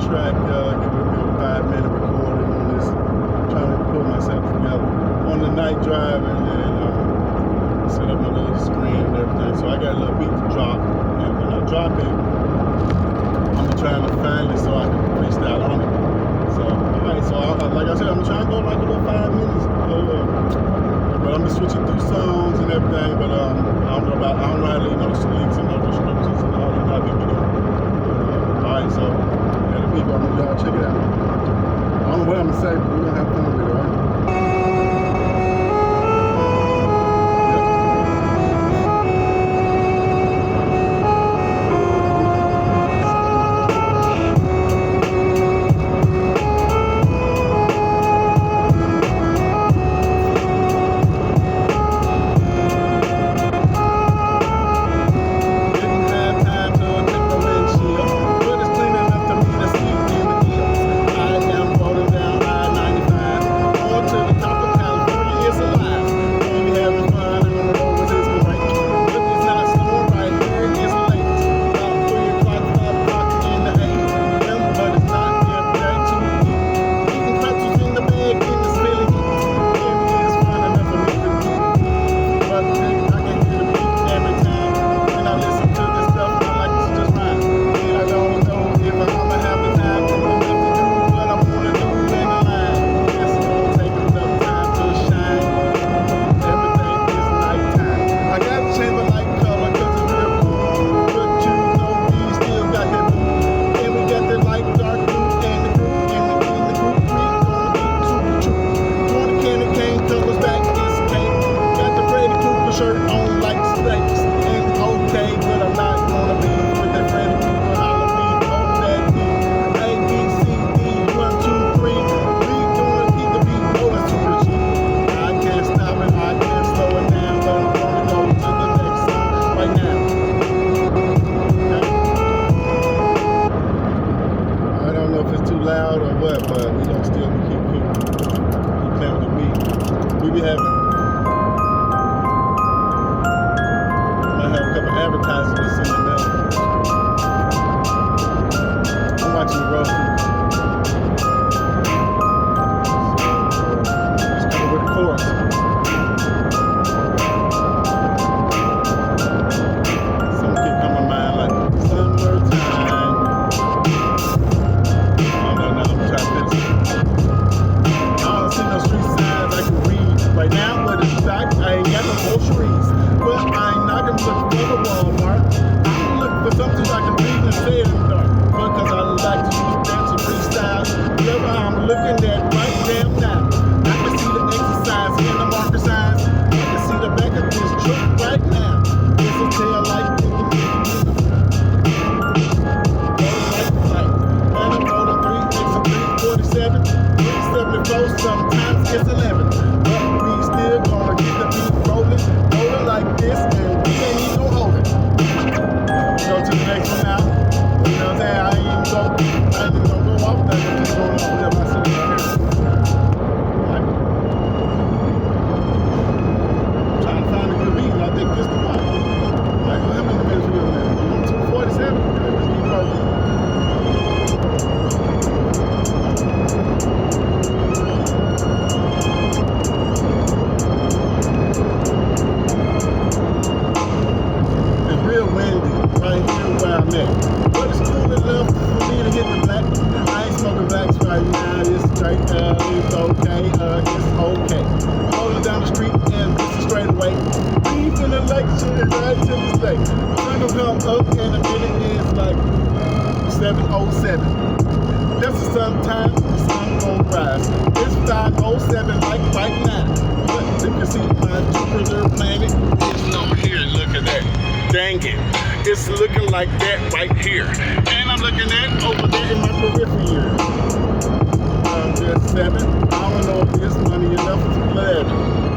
track, giving me a 5-minute recording on this, trying to pull myself together. On the night drive and set up my little screen and everything. So I got a little beat to drop, and when I drop it, I'm trying to find it so I can freestyle on it. So, alright, so like I said, I'm trying to go like a little 5 minutes. But I'm just switching through songs and everything, but I don't know how to leave no links and no descriptions and all that people do. Alright, so yeah, the people, I'm gonna y'all check it out. I don't know what I'm gonna say, but we're gonna have fun with it, alright? Shirt on like snakes and okay, but I'm not gonna be with that Freddy Krueger Halloween on that beat. A, B, C, D, 1, 2, 3. We gonna keep the beat rolling super cheap. I can't stop it, I can't slow it down, but I'm gonna go to the next song right now. Okay. I don't know if it's too loud or what, but we gonna still keep playing with the beat. We be having advertisements in the middle. I'm watching the road. Just coming with the chorus. Something keep coming to mind like summertime. No, I'm trying to finish. I don't see no street signs I can read right now, but it's back. I ain't got no groceries. But I ain't not gonna look for the Walmart. I'm looking for something I can read and say it in the dark. Because I like to use dance and freestyle. Whatever I'm looking at right damn now. I can see the exercise and the marker signs. I can see the back of this truck right now. It's a tail light in the middle. Light. And I'm rolling 3, it's a 347, 374, sometimes it's 11. But we still gonna get the beat rolling like this, and we ain't even gonna hold it. Go to the next one now. You know what I'm saying? I ain't even gonna go off that. I'm just going on whatever I see right here. Right. I'm trying to find a good beat, and I think this is the one. Like, how many minutes we on there? 247? Let's keep rolling. Right here where I'm at. But it's cool enough for me to hit the black. I ain't smoking blacks right now. It's straight, it's okay, it's okay. Rolling down the street and this is straight away. We feeling like shit right to the state. Sun will come up and the minute is like 7:07. This is sometime the sun gon' rise. It's 5:07 like right now. But you can see my Jupiter planet. It's over here, look at that. Dang it. It's looking like that right here. And I'm looking at over there in my periphery. Just 7. I don't know if this money enough to 11.